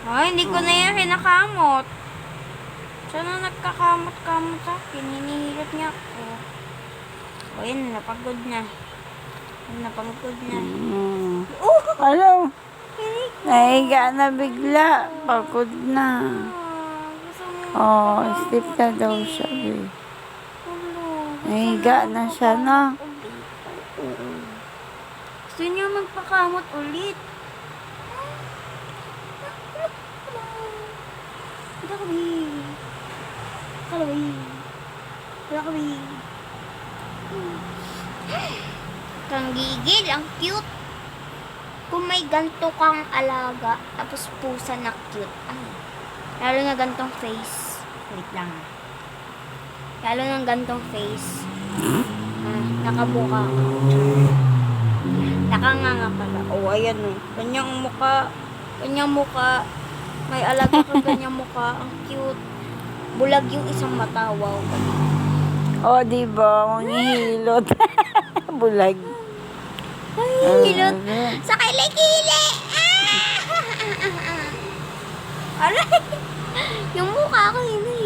Ay, hindi ko na yan kinakamot. Sana nagkakamot-kamot sa akin. Hinihilot niya ako. O, yun, napagod na. Napagod na. Ano? Nahiga na bigla. Pagod na. Gusto mo Oh, sleep na daw siya. Nahiga na siya, no? Gusto niya magpakamot ulit. Kalawi. Kalawi. Kalawi. Kang gigil, ang cute. Kung may ganto kang alaga, tapos pusa na cute. Ay, lalo na gantong face. Wait lang. Lalo na gantong face. Nakabuka. Nakanganga pala. Oh, ayan o. Kanyang muka. Kanyang muka. May alaga ka ganyang muka. Ang cute. Bulag yung isang mata. Wow. Oh, di ba? Manghihilot. Bulag. Ay, hilot. Sa kilikili. Aray. Yung mukha ko hinihilot.